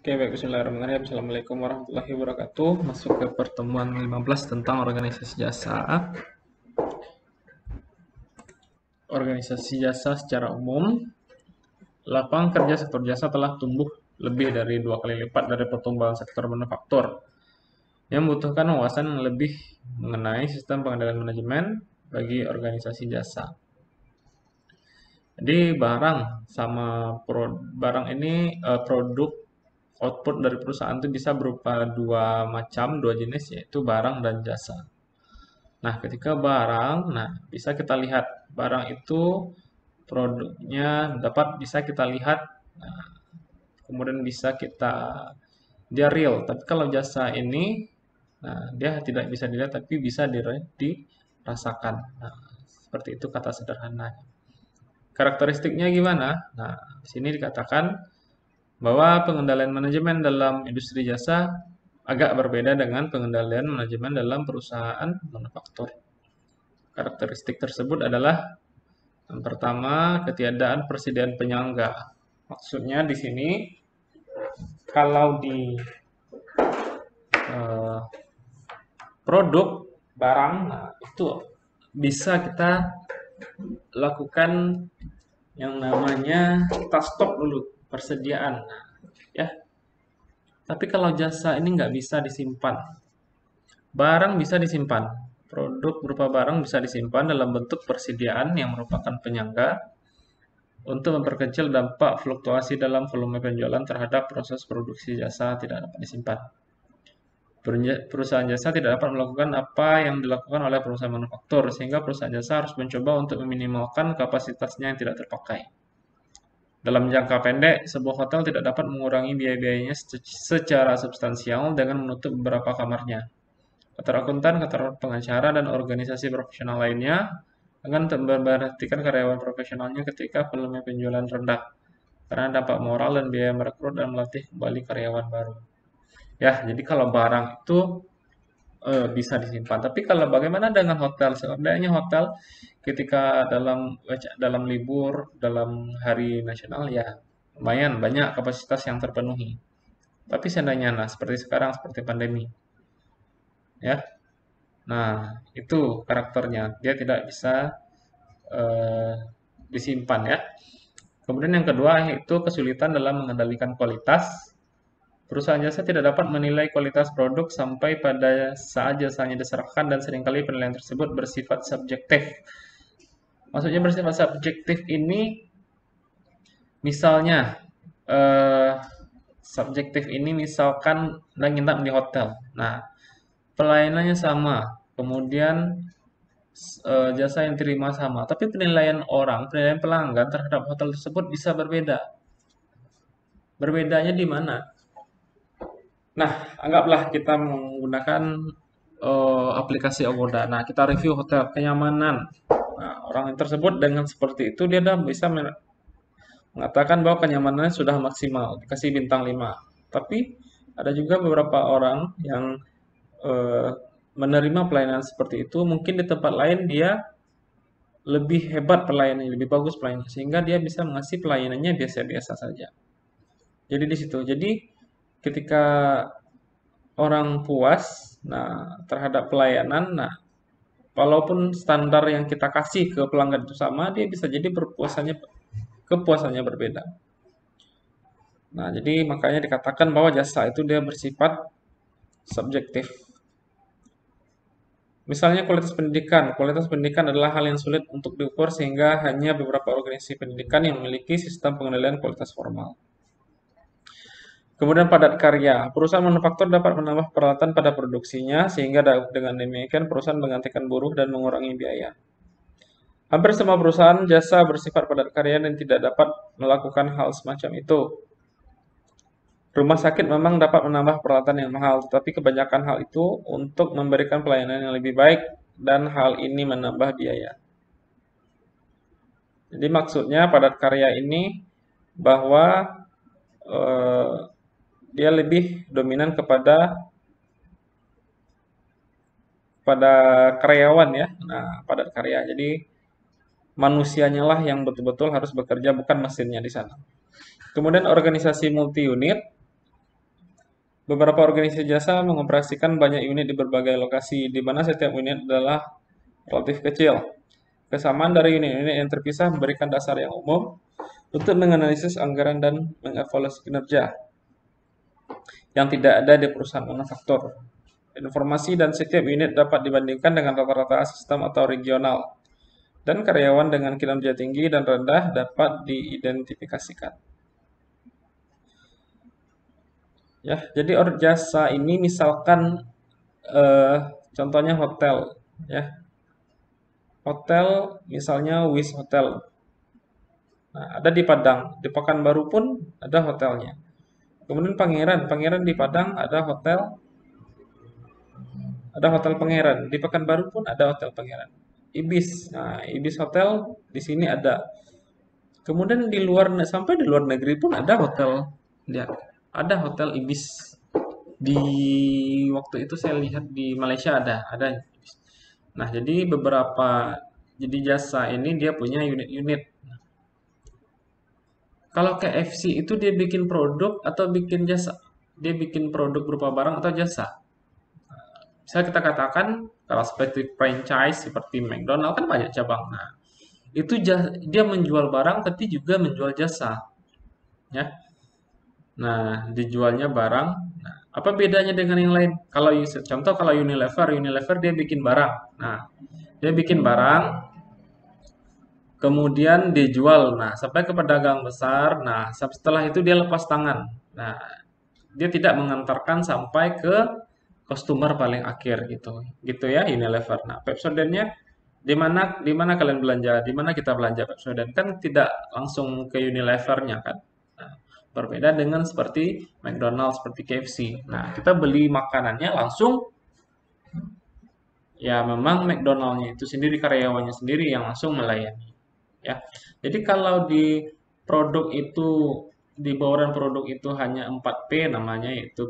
Oke, baik. Bismillahirrahmanirrahim. Assalamualaikum warahmatullahi wabarakatuh. Masuk ke pertemuan 15 tentang organisasi jasa. Organisasi jasa secara umum, lapangan kerja sektor jasa telah tumbuh lebih dari 2 kali lipat dari pertumbuhan sektor manufaktur, yang membutuhkan wawasan yang lebih mengenai sistem pengendalian manajemen bagi organisasi jasa. Jadi barang ini produk output dari perusahaan itu bisa berupa dua jenis, yaitu barang dan jasa. Nah, ketika barang, bisa kita lihat barang itu produknya bisa kita lihat, nah, kemudian dia real. Tapi kalau jasa ini, dia tidak bisa dilihat, tapi bisa dirasakan. Nah, seperti itu kata sederhana. Karakteristiknya gimana? Nah, di sini dikatakan bahwa pengendalian manajemen dalam industri jasa agak berbeda dengan pengendalian manajemen dalam perusahaan manufaktur. Karakteristik tersebut adalah yang pertama, ketiadaan persediaan penyangga. Maksudnya di sini kalau di produk barang, itu bisa kita lakukan yang namanya kita stok dulu persediaan, ya. Tapi kalau jasa ini nggak bisa disimpan. Barang bisa disimpan. Produk berupa barang bisa disimpan dalam bentuk persediaan yang merupakan penyangga untuk memperkecil dampak fluktuasi dalam volume penjualan terhadap proses produksi jasa tidak dapat disimpan. Perusahaan jasa tidak dapat melakukan apa yang dilakukan oleh perusahaan manufaktur, sehingga perusahaan jasa harus mencoba untuk meminimalkan kapasitasnya yang tidak terpakai. Dalam jangka pendek, sebuah hotel tidak dapat mengurangi biaya-biayanya secara substansial dengan menutup beberapa kamarnya. Kantor akuntan, kantor pengacara, dan organisasi profesional lainnya akan memberhentikan karyawan profesionalnya ketika volume penjualan rendah, karena dampak moral dan biaya merekrut dan melatih kembali karyawan baru. Ya, jadi kalau barang itu bisa disimpan. Tapi kalau bagaimana dengan hotel? Seandainya hotel ketika dalam libur, dalam hari nasional, ya lumayan banyak kapasitas yang terpenuhi. Tapi seandainya, seperti sekarang, seperti pandemi, ya. Nah, itu karakternya. Dia tidak bisa disimpan, ya. Kemudian yang kedua yaitu kesulitan dalam mengendalikan kualitas. Perusahaan jasa tidak dapat menilai kualitas produk sampai pada saat jasanya diserahkan, dan seringkali penilaian tersebut bersifat subjektif. Maksudnya bersifat subjektif ini, misalnya misalkan Anda nginap di hotel. Nah, pelayanannya sama, kemudian jasa yang diterima sama, tapi penilaian pelanggan terhadap hotel tersebut bisa berbeda. Berbedanya di mana? Nah, anggaplah kita menggunakan aplikasi Agoda. Nah, kita review hotel, kenyamanan. Nah, orang tersebut dengan seperti itu dia sudah bisa mengatakan bahwa kenyamanannya sudah maksimal, dikasih bintang 5. Tapi ada juga beberapa orang yang menerima pelayanan seperti itu, mungkin di tempat lain dia lebih hebat pelayanannya, lebih bagus pelayanannya, sehingga dia bisa mengasih pelayanannya biasa-biasa saja. Jadi di situ. Jadi ketika orang puas terhadap pelayanan, walaupun standar yang kita kasih ke pelanggan itu sama, dia bisa jadi kepuasannya berbeda. Nah, jadi makanya dikatakan bahwa jasa itu dia bersifat subjektif. Misalnya kualitas pendidikan. Kualitas pendidikan adalah hal yang sulit untuk diukur, sehingga hanya beberapa organisasi pendidikan yang memiliki sistem pengendalian kualitas formal. Kemudian padat karya. Perusahaan manufaktur dapat menambah peralatan pada produksinya, sehingga dengan demikian perusahaan menggantikan buruh dan mengurangi biaya. Hampir semua perusahaan jasa bersifat padat karya dan tidak dapat melakukan hal semacam itu. Rumah sakit memang dapat menambah peralatan yang mahal, tetapi kebanyakan hal itu untuk memberikan pelayanan yang lebih baik, dan hal ini menambah biaya. Jadi maksudnya padat karya ini bahwa dia lebih dominan kepada karyawan, ya. Nah, padat karya. Jadi manusianya lah yang betul-betul harus bekerja, bukan mesinnya di sana. Kemudian organisasi multi unit. Beberapa organisasi jasa mengoperasikan banyak unit di berbagai lokasi, di mana setiap unit adalah relatif kecil. Kesamaan dari unit-unit yang terpisah memberikan dasar yang umum untuk menganalisis anggaran dan mengevaluasi kinerja yang tidak ada di perusahaan manufaktur. Informasi dan setiap unit dapat dibandingkan dengan rata-rata sistem atau regional, dan karyawan dengan kinerja tinggi dan rendah dapat diidentifikasikan. Ya, jadi jasa ini misalkan contohnya hotel, ya. Hotel misalnya Wis Hotel. Nah, ada di Padang, di Pekanbaru pun ada hotelnya. Kemudian Pangeran di Padang ada hotel Pangeran. Di Pekanbaru pun ada hotel Pangeran. Ibis, nah Ibis Hotel di sini ada. Kemudian sampai di luar negeri pun ada hotel, ya, ada hotel Ibis. Di waktu itu saya lihat di Malaysia ada Ibis. Nah, jadi jasa ini dia punya unit-unit. Kalau KFC itu dia bikin produk atau bikin jasa? Dia bikin produk berupa barang atau jasa? Bisa kita katakan kalau seperti franchise seperti McDonald kan banyak cabang. Nah, itu dia menjual barang tapi juga menjual jasa, ya. Nah, dijualnya barang. Nah, apa bedanya dengan yang lain? Contoh kalau Unilever dia bikin barang. Nah, dia bikin barang, kemudian dijual. Nah, sampai ke pedagang besar. Nah, setelah itu dia lepas tangan. Nah, dia tidak mengantarkan sampai ke customer paling akhir gitu. Gitu ya Unilever. Nah, Pepsodent-nya di mana kalian belanja? Di mana kita belanja Pepsodent? Kan tidak langsung ke Unilever-nya kan. Nah, berbeda dengan seperti McDonald's, seperti KFC. Nah, kita beli makanannya langsung, ya memang McDonald-nya itu sendiri, karyawannya sendiri yang langsung melayani, ya. Jadi kalau di bawaan produk itu hanya 4P namanya, yaitu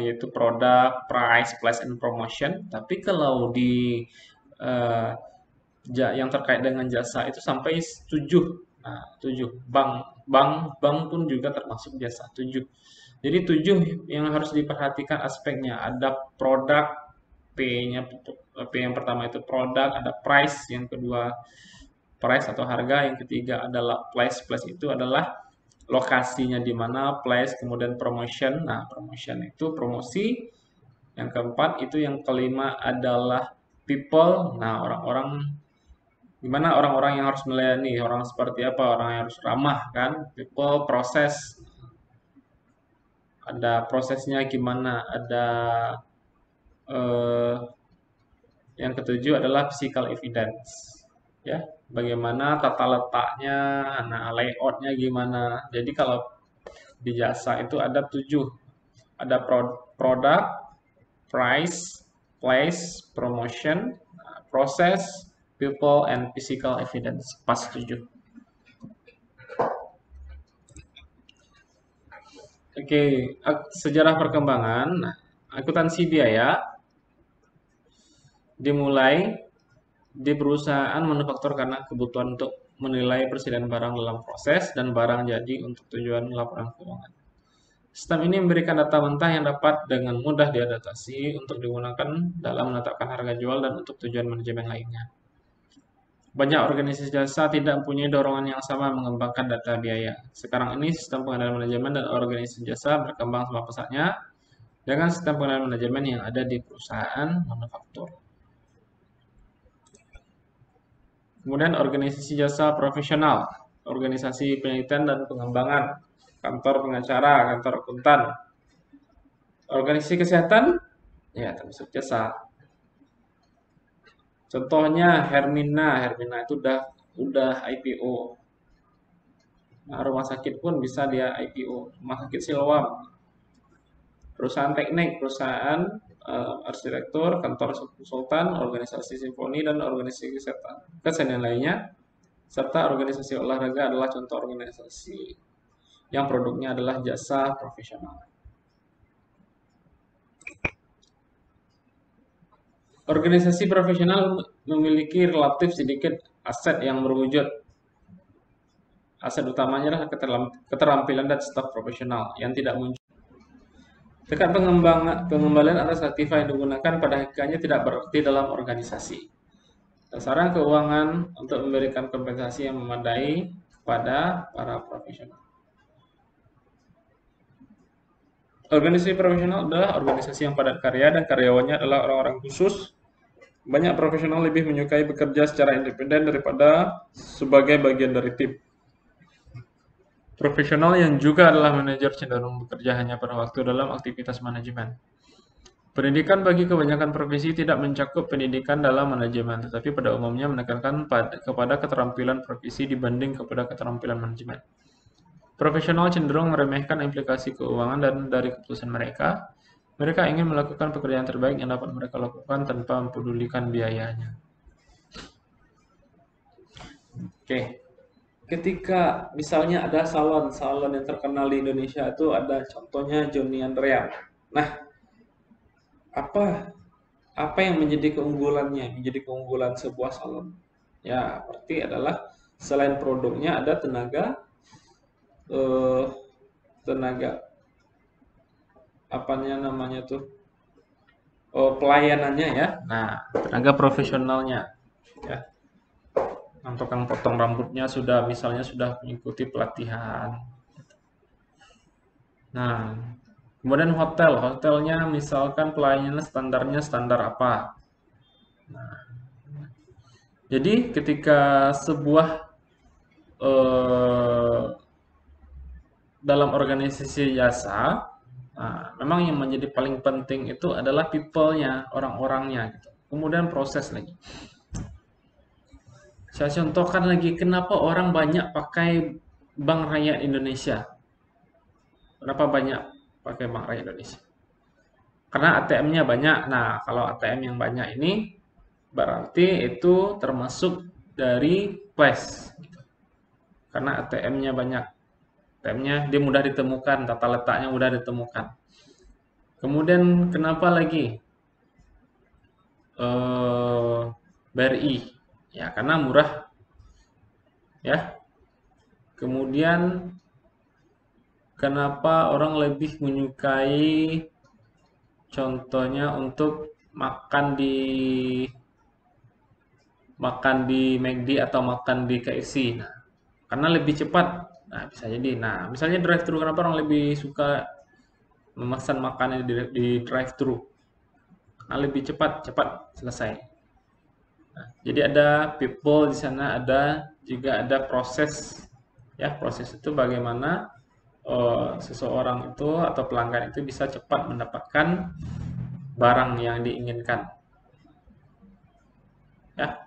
yaitu produk, price, place and promotion. Tapi kalau di eh, yang terkait dengan jasa itu sampai 7. Nah, 7. Bank pun juga termasuk jasa 7. Jadi 7 yang harus diperhatikan aspeknya. Ada produk, P-nya, P yang pertama itu produk, ada price, yang kedua price atau harga, yang ketiga adalah place. Place itu adalah lokasinya di mana, place, kemudian promotion. Nah, promotion itu promosi. Yang keempat itu, yang kelima adalah people. Nah, gimana orang-orang yang harus melayani, orang seperti apa, orang yang harus ramah kan. People, proses. Ada prosesnya gimana, ada eh, yang ketujuh adalah physical evidence. Ya, bagaimana tata letaknya, nah layoutnya gimana. Jadi kalau di jasa itu ada 7. Ada produk, price, place, promotion, process, people, and physical evidence. Pas 7. Oke, sejarah perkembangan. Nah, akuntansi biaya dimulai di perusahaan manufaktur karena kebutuhan untuk menilai persediaan barang dalam proses dan barang jadi untuk tujuan laporan keuangan. Sistem ini memberikan data mentah yang dapat dengan mudah diadaptasi untuk digunakan dalam menetapkan harga jual dan untuk tujuan manajemen lainnya. Banyak organisasi jasa tidak mempunyai dorongan yang sama mengembangkan data biaya. Sekarang ini sistem pengendalian manajemen dan organisasi jasa berkembang sama pesatnya dengan sistem pengendalian manajemen yang ada di perusahaan manufaktur. Kemudian organisasi jasa profesional, organisasi penelitian dan pengembangan, kantor pengacara, kantor akuntan. Organisasi kesehatan, ya termasuk jasa. Contohnya Hermina itu udah IPO. Nah, rumah sakit pun bisa dia IPO. Rumah sakit Siloam, perusahaan teknik, perusahaan arsitektur, kantor konsultan, organisasi simfoni, dan organisasi kesenian lainnya, serta organisasi olahraga adalah contoh organisasi yang produknya adalah jasa profesional. Organisasi profesional memiliki relatif sedikit aset yang berwujud. Aset utamanya adalah keterampilan dan staf profesional yang tidak muncul. Tekad pengembalian atas aktiva yang digunakan pada hakikatnya tidak berarti dalam organisasi. Sasaran keuangan untuk memberikan kompensasi yang memadai kepada para profesional. Organisasi profesional adalah organisasi yang padat karya dan karyawannya adalah orang-orang khusus. Banyak profesional lebih menyukai bekerja secara independen daripada sebagai bagian dari tim. Profesional yang juga adalah manajer cenderung bekerja hanya pada waktu dalam aktivitas manajemen. Pendidikan bagi kebanyakan profesi tidak mencakup pendidikan dalam manajemen, tetapi pada umumnya menekankan kepada keterampilan profesi dibanding kepada keterampilan manajemen. Profesional cenderung meremehkan implikasi keuangan dan dari keputusan mereka. Mereka ingin melakukan pekerjaan terbaik yang dapat mereka lakukan tanpa mempedulikan biayanya. Oke. Ketika misalnya ada salon yang terkenal di Indonesia itu ada contohnya Joni Andrea. Nah, apa apa yang menjadi keunggulannya, menjadi keunggulan sebuah salon? Ya, berarti adalah selain produknya ada eh, tenaga apanya namanya tuh? Oh, pelayanannya ya. Nah, tenaga profesionalnya ya. Yang tukang potong rambutnya sudah mengikuti pelatihan. Nah, kemudian hotelnya misalkan pelayanannya standarnya standar apa? Jadi ketika sebuah eh, dalam organisasi jasa, nah, memang yang menjadi paling penting itu adalah people-nya, orang-orangnya gitu. Kemudian proses lagi. Saya contohkan lagi kenapa orang banyak pakai Bank Rakyat Indonesia. Kenapa banyak pakai Bank Rakyat Indonesia? Karena ATM-nya banyak. Nah, kalau ATM yang banyak ini berarti itu termasuk dari Plus. Karena ATM-nya banyak. ATM-nya dia mudah ditemukan, tata letaknya mudah ditemukan. Kemudian kenapa lagi BRI? Ya, karena murah ya. Kemudian kenapa orang lebih menyukai contohnya untuk makan di McD atau makan di KFC. Nah, karena lebih cepat. Nah, bisa jadi. Nah, misalnya drive thru, kenapa orang lebih suka memesan makanan di drive thru? Karena lebih cepat, cepat selesai. Nah, jadi ada people di sana, juga ada proses. Ya, proses itu bagaimana seseorang itu atau pelanggan itu bisa cepat mendapatkan barang yang diinginkan. Ya,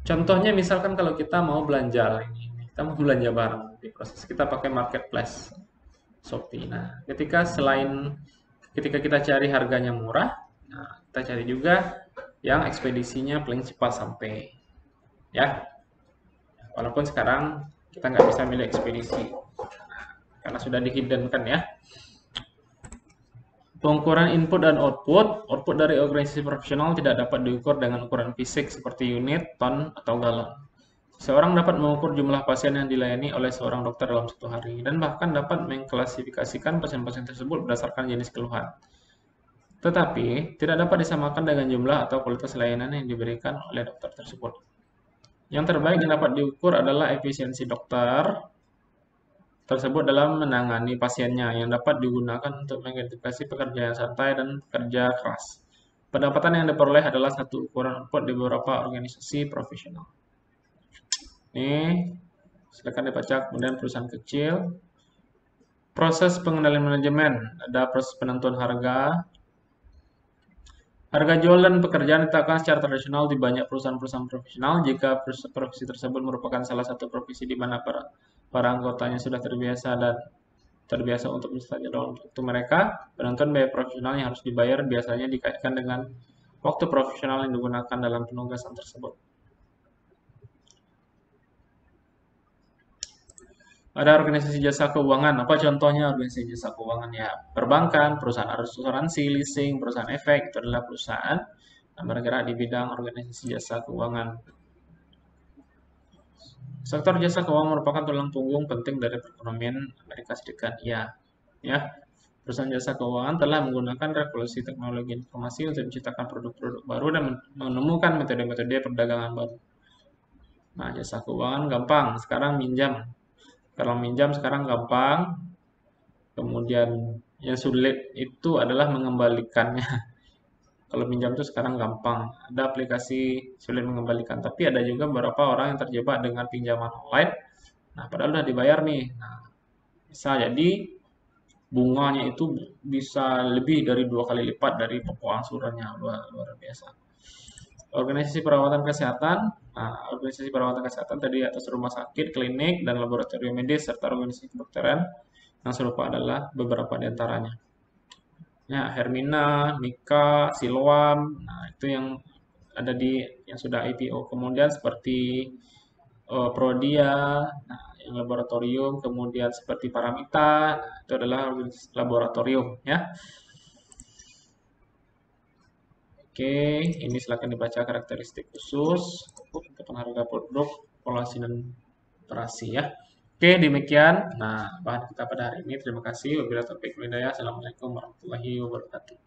contohnya misalkan kalau kita mau belanja kita mau belanja barang di proses kita pakai marketplace Shopee. Nah, ketika kita cari harganya murah, nah, kita cari juga yang ekspedisinya paling cepat sampai. Ya, walaupun sekarang kita nggak bisa milih ekspedisi karena sudah dihiddenkan ya. Pengukuran input dan output dari organisasi profesional tidak dapat diukur dengan ukuran fisik seperti unit, ton, atau galon. Seorang dapat mengukur jumlah pasien yang dilayani oleh seorang dokter dalam satu hari, dan bahkan dapat mengklasifikasikan pasien-pasien tersebut berdasarkan jenis keluhan. Tetapi, tidak dapat disamakan dengan jumlah atau kualitas layanan yang diberikan oleh dokter tersebut. Yang terbaik yang dapat diukur adalah efisiensi dokter tersebut dalam menangani pasiennya yang dapat digunakan untuk mengidentifikasi pekerja yang santai dan pekerja keras. Pendapatan yang diperoleh adalah satu ukuran output di beberapa organisasi profesional. Ini silakan dibaca. Kemudian perusahaan kecil. Proses pengendalian manajemen. Ada proses penentuan harga. Harga jual dan pekerjaan ditetapkan secara tradisional di banyak perusahaan-perusahaan profesional jika profesi tersebut merupakan salah satu profesi di mana para anggotanya sudah terbiasa untuk mencatat jadwal waktu mereka. Penentuan biaya profesional yang harus dibayar biasanya dikaitkan dengan waktu profesional yang digunakan dalam penugasan tersebut. Ada organisasi jasa keuangan. Apa contohnya organisasi jasa keuangan? Ya, perbankan, perusahaan asuransi, leasing, perusahaan efek, itu adalah perusahaan yang bergerak di bidang organisasi jasa keuangan. Sektor jasa keuangan merupakan tulang punggung penting dari perekonomian Amerika Serikat. Ya, ya. Perusahaan jasa keuangan telah menggunakan revolusi teknologi informasi untuk menciptakan produk-produk baru dan menemukan metode-metode perdagangan baru. Nah, jasa keuangan gampang, sekarang minjam. Kalau minjam sekarang gampang, kemudian yang sulit itu adalah mengembalikannya. Kalau minjam tuh sekarang gampang, ada aplikasi sulit mengembalikan, tapi ada juga beberapa orang yang terjebak dengan pinjaman online. Nah, padahal udah dibayar nih. Nah, bisa jadi bunganya itu bisa lebih dari 2 kali lipat dari pokok angsurannya, luar biasa. Organisasi perawatan kesehatan, nah, organisasi perawatan kesehatan tadi atas rumah sakit, klinik, dan laboratorium medis serta organisasi kedokteran yang serupa adalah beberapa di antaranya. Ya, Hermina, Mika, Siloam, nah itu yang ada di yang sudah IPO. Kemudian seperti Prodia, nah, yang laboratorium, kemudian seperti Paramita, nah, itu adalah laboratorium ya. Oke, ini silakan dibaca karakteristik khusus untuk penghargaan produk, polasi dan operasi ya. Oke, demikian. Nah, bahan kita pada hari ini. Terima kasih. Wabillahi taufiq wal hidayah. Assalamualaikum warahmatullahi wabarakatuh.